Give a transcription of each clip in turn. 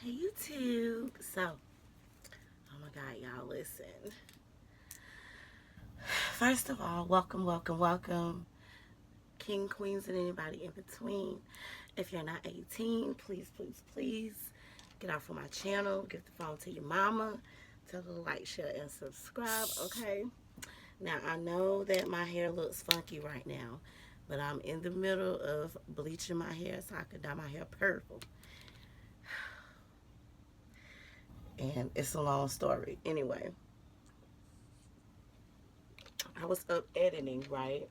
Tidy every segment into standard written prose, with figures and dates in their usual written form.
Hey YouTube. Oh my God, y'all, listen. First of all, welcome, welcome, welcome. King, queens, and anybody in between. If you're not 18, please, please, please get off of my channel. Give the phone to your mama. Tell her to like, share, and subscribe, okay? Now, I know that my hair looks funky right now, but I'm in the middle of bleaching my hair so I can dye my hair purple. And it's a long story. Anyway, I was up editing, right?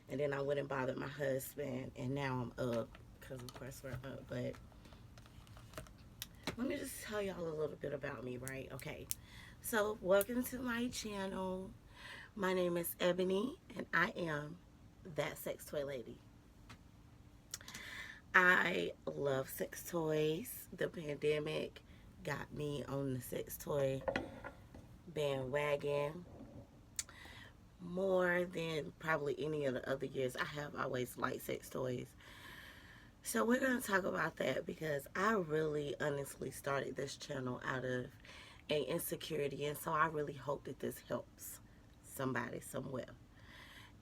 And then I went and bothered my husband, and now I'm up because, of course, we're up. But let me just tell y'all a little bit about me, right? Okay. So, welcome to my channel. My name is Ebony, and I am that sex toy lady. I love sex toys. The pandemic got me on the sex toy bandwagon more than probably any of the other years. I have always liked sex toys. So we're going to talk about that because I really honestly started this channel out of an insecurity, and so I really hope that this helps somebody somewhere.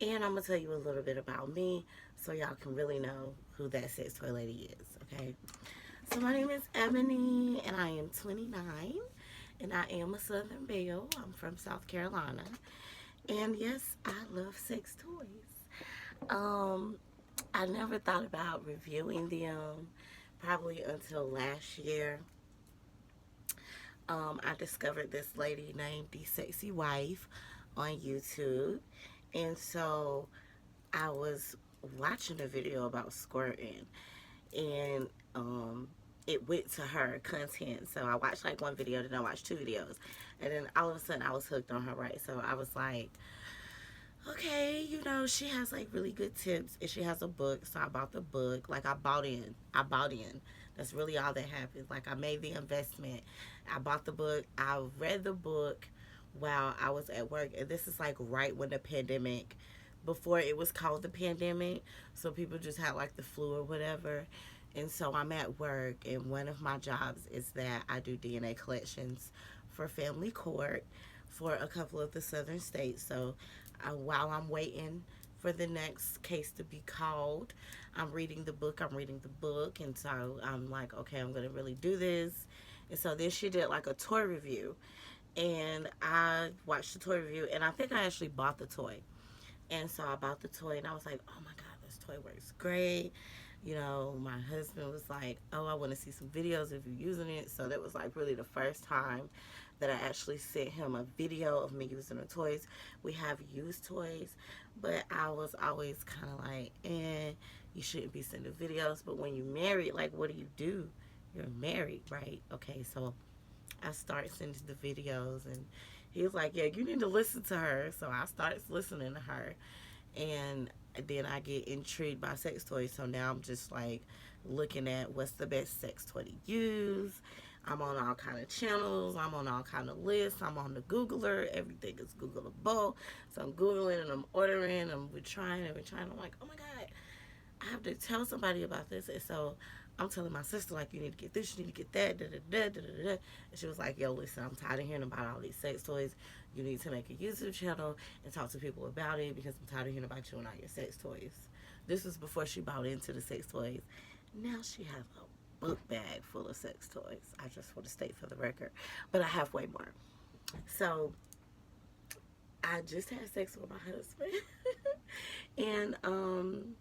And I'm going to tell you a little bit about me so y'all can really know who that sex toy lady is, okay? So my name is Ebony, and I am 29, and I am a Southern Belle. I'm from South Carolina. And yes, I love sex toys. I never thought about reviewing them probably until last year. I discovered this lady named The Sexy Wife on YouTube. And so I was watching a video about squirting. And it went to her content. So I watched like one video, then I watched two videos. And then all of a sudden I was hooked on her, right? So I was like, okay, she has like really good tips, and she has a book. So I bought the book. Like, I bought in. That's really all that happened. Like, I made the investment. I bought the book. I read the book while I was at work. And this is like right when the pandemic, before it was called the pandemic. So people just had like the flu or whatever. And so I'm at work, and one of my jobs is that I do DNA collections for family court for a couple of the southern states. So while I'm waiting for the next case to be called, I'm reading the book. And so I'm like, okay, I'm going to really do this. And so then she did like a toy review. And I watched the toy review, and I think I actually bought the toy. And so I bought the toy, and I was like, oh my God, this toy works great. My husband was like, oh, I want to see some videos of you using it. So that was like really the first time that I actually sent him a video of me using the toys. We have used toys, but I was always kind of like, you shouldn't be sending videos. But when you're married, like, what do? You're married, right? Okay, so I started sending the videos, and he was like, yeah, you need to listen to her. So I started listening to her, and then I get intrigued by sex toys. So now I'm just like looking at what's the best sex toy to use. I'm on all kind of channels. I'm on all kind of lists. I'm on the Googler. Everything is Googleable. So I'm Googling, and I'm ordering, and we're trying. I'm like, oh my God, I have to tell somebody about this. And so I'm telling my sister, like, you need to get this, you need to get that, da da da da da da. And she was like, yo, listen, I'm tired of hearing about all these sex toys. You need to make a YouTube channel and talk to people about it, because I'm tired of hearing about you and all your sex toys. This was before she bought into the sex toys. Now she has a book bag full of sex toys. I just want to state for the record. But I have way more. So I just had sex with my husband. And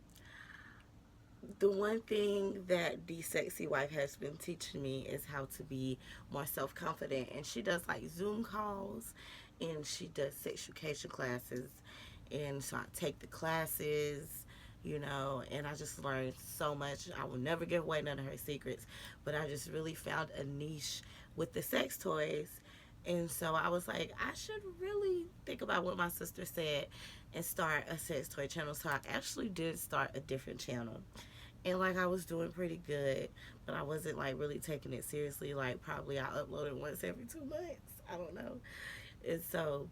the one thing that the sexy wife has been teaching me is how to be more self-confident. And she does like Zoom calls, and she does sex education classes. And so I take the classes, and I just learned so much. I will never give away none of her secrets, but I just really found a niche with the sex toys. And so I was like, I should really think about what my sister said and start a sex toy channel. So I actually did start a different channel. And like, I was doing pretty good, but I wasn't like really taking it seriously. Like, probably I uploaded once every 2 months. I don't know. And so,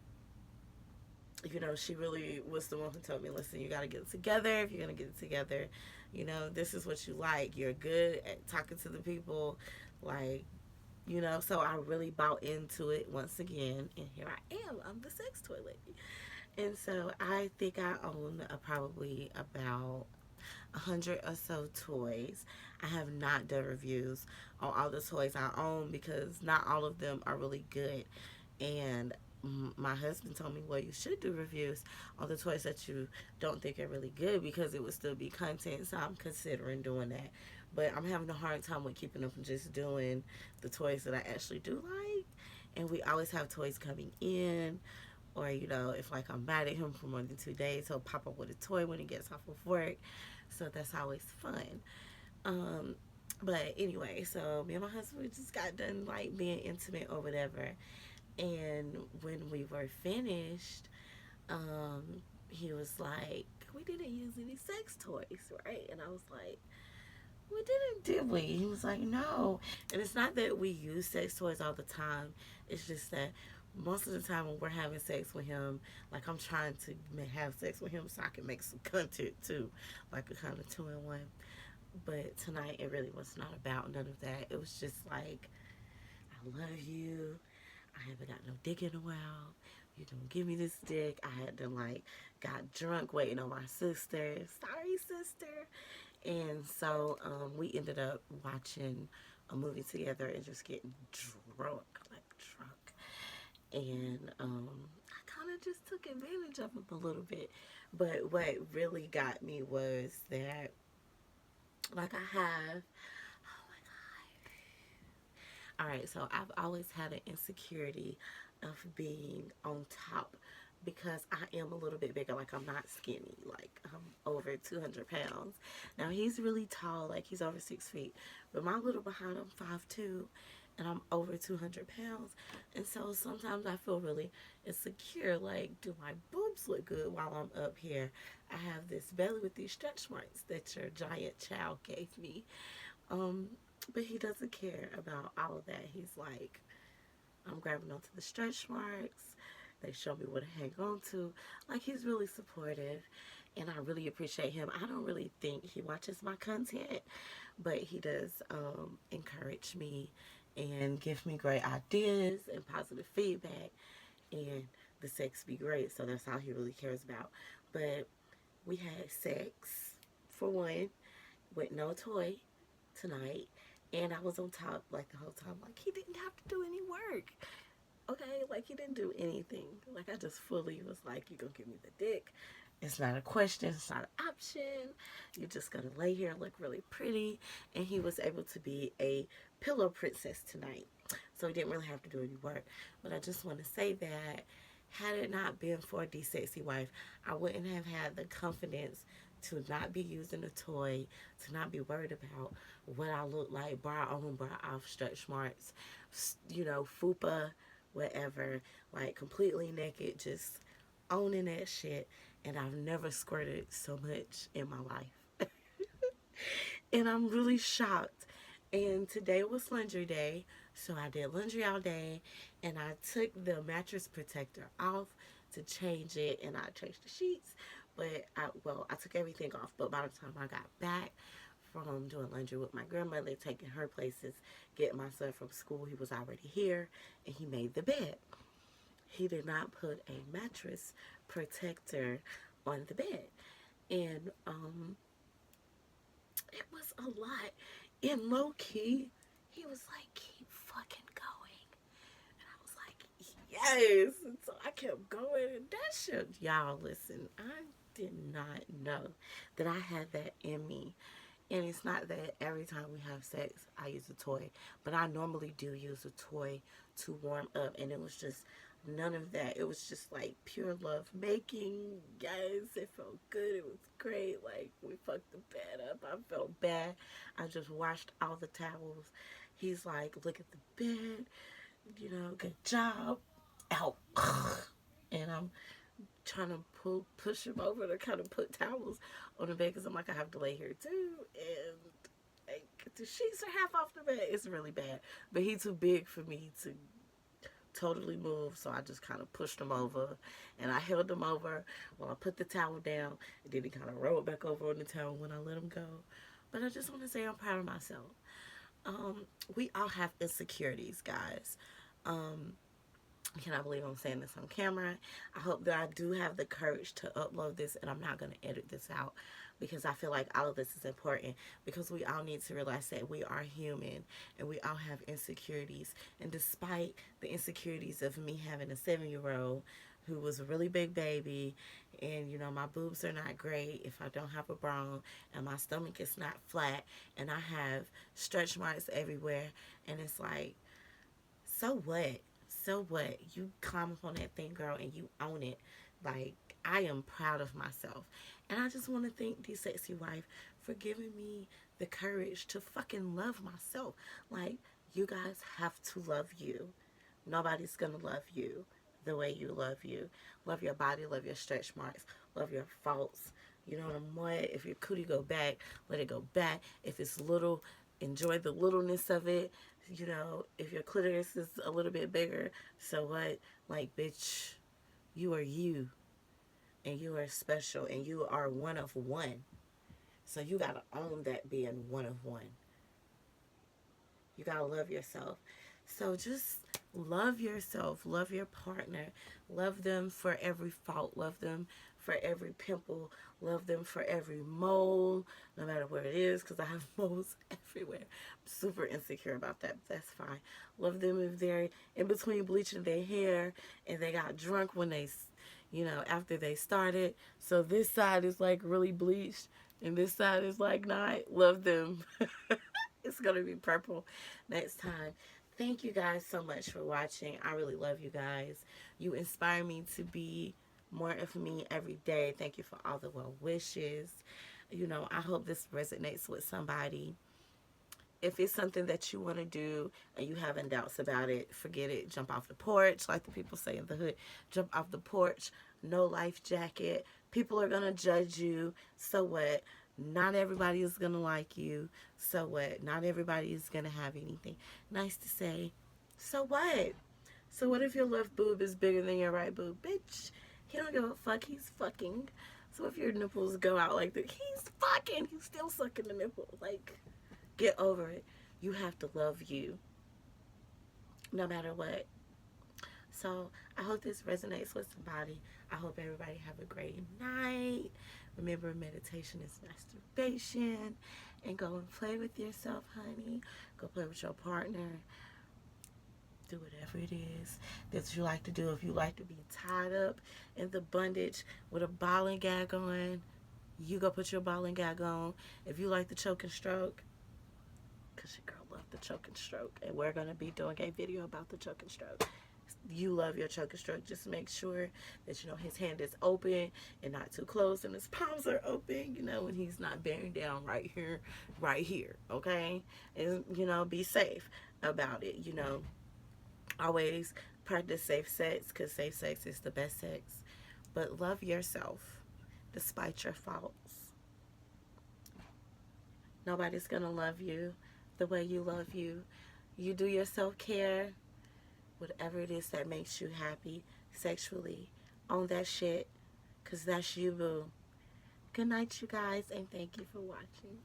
she really was the one who told me, listen, you got to get it together. If you're going to get it together, You know, this is what you like. You're good at talking to the people. Like, you know, so I really bought into it once again. And here I am. I'm the sex toy lady. And so I think I own probably about 100 or so toys. I have not done reviews on all the toys I own because not all of them are really good. And my husband told me, well, you should do reviews on the toys that you don't think are really good because it would still be content. So I'm considering doing that. But I'm having a hard time with keeping up and just doing the toys that I actually do like. And we always have toys coming in, or you know, if like I'm mad at him for more than 2 days, he'll pop up with a toy when he gets off of work. So that's always fun. um but anyway, so me and my husband, we just got done like being intimate or whatever. And when we were finished, um he was like, we didn't use any sex toys, right? And I was like, we didn't, did we? He was like, no. And it's not that we use sex toys all the time. It's just that most of the time when we're having sex with him, like I'm trying to have sex with him so I can make some content too, like a kind of 2-in-1. But tonight it really was not about none of that. It was just like, I love you. I haven't got no dick in a while. You don't give me this dick. I had to like got drunk waiting on my sister. Sorry, sister. And so we ended up watching a movie together and just getting drunk, like drunk. And I kind of just took advantage of him a little bit. But what really got me was that, like, I have, oh my God. All right, so I've always had an insecurity of being on top because I am a little bit bigger. Like, I'm not skinny. Like, I'm over 200 pounds. Now, he's really tall. Like, he's over 6 feet. But my little behind, I'm 5'2", and I'm over 200 pounds. And so sometimes I feel really insecure. Like, do my boobs look good while I'm up here? I have this belly with these stretch marks that your giant child gave me. Um, but he doesn't care about all of that. He's like, I'm grabbing onto the stretch marks. They show me what to hang on to. Like, he's really supportive, and I really appreciate him. I don't really think he watches my content, but he does encourage me and give me great ideas and positive feedback, and the sex be great. So that's all he really cares about. But we had sex, for one, with no toy tonight, and I was on top like the whole time. Like, he didn't have to do any work. Okay, like, he didn't do anything. Like, I just fully was like, you gonna give me the dick. It's not a question, it's not an option. You're just gonna lay here and look really pretty. And he was able to be a pillow princess tonight. So he didn't really have to do any work. But I just want to say that had it not been for the sexy wife, I wouldn't have had the confidence to not be using a toy, to not be worried about what I look like, bra on, bra off, stretch marks, you know, fupa, whatever, like completely naked, just owning that shit. And I've never squirted so much in my life. And I'm really shocked. And today was laundry day, so I did laundry all day, and I took the mattress protector off to change it, and I changed the sheets. But I took everything off. But by the time I got back from doing laundry with my grandmother, taking her places, getting my son from school, he was already here, and he made the bed. He did not put a mattress protector on the bed, and it was a lot. And low key, he was like, keep fucking going. And I was like, yes. And so I kept going. And that shit, y'all, listen, I did not know that I had that in me. And it's not that every time we have sex, I use a toy. But I normally do use a toy to warm up. And it was just none of that. It was just like pure love making. Yes, it felt good. It was great. Like, we fucked the bed up. I felt bad. I just washed all the towels. He's like, look at the bed. You know, good job. Out. And I'm trying to push him over to kind of put towels on the bed because I'm like, I have to lay here too. And like, the sheets are half off the bed. It's really bad. But he's too big for me to totally move, so I just kind of pushed him over, and I held him over while I put the towel down, and then he kind of rolled back over on the towel when I let him go. But I just want to say I'm proud of myself. Um, we all have insecurities, guys. Um, can I believe I'm saying this on camera? I hope that I do have the courage to upload this, and I'm not going to edit this out, because I feel like all of this is important, because we all need to realize that we are human and we all have insecurities. And despite the insecurities of me having a 7-year-old who was a really big baby, and my boobs are not great if I don't have a bra, and my stomach is not flat, and I have stretch marks everywhere, and it's like, so what? So what? You climb up on that thing, girl, and you own it. Like, I am proud of myself. And I just want to thank the sexy wife for giving me the courage to fucking love myself. Like, you guys have to love you. Nobody's going to love you the way you love you. Love your body, love your stretch marks, love your faults. You know what? If your cootie go back, let it go back. If it's little, enjoy the littleness of it. If your clitoris is a little bit bigger, so what? Like, bitch, you are you, and you are special, and you are one of one. So you gotta own that being one of one. You gotta love yourself. So just love yourself, love your partner, love them for every fault, love them for every pimple, love them for every mole, no matter where it is, because I have moles everywhere. I'm super insecure about that, but that's fine. Love them if they're in between bleaching their hair and they got drunk when after they started. So this side is like really bleached and this side is like not. Love them. It's going to be purple next time. Thank you guys so much for watching. I really love you guys. You inspire me to be more of me every day. Thank you for all the well wishes. I hope this resonates with somebody. If it's something that you want to do and you having doubts about it, forget it. Jump off the porch, like the people say in the hood. Jump off the porch. No life jacket. People are going to judge you. So what? Not everybody is going to like you. So what? Not everybody is going to have anything nice to say. So what? So what if your left boob is bigger than your right boob? Bitch, he don't give a fuck. He's fucking. So if your nipples go out like that, he's fucking. He's still sucking the nipple. Like, get over it. You have to love you no matter what. So I hope this resonates with somebody. I hope everybody have a great night. Remember, meditation is masturbation. And go and play with yourself, honey. Go play with your partner. Do whatever it is that you like to do. If you like to be tied up in the bondage with a ball and gag on, you go put your ball and gag on. If you like the choke and stroke, because your girl loved the choke and stroke, and we're going to be doing a video about the choke and stroke. You love your choke and stroke. Just make sure that his hand is open and not too close, and his palms are open, when he's not bearing down right here, okay? And be safe about it. Always practice safe sex, because safe sex is the best sex. But love yourself despite your faults. Nobody's gonna love you the way you love you. You do your self-care, whatever it is that makes you happy sexually. Own that shit, because that's you, boo. Good night, you guys, and thank you for watching.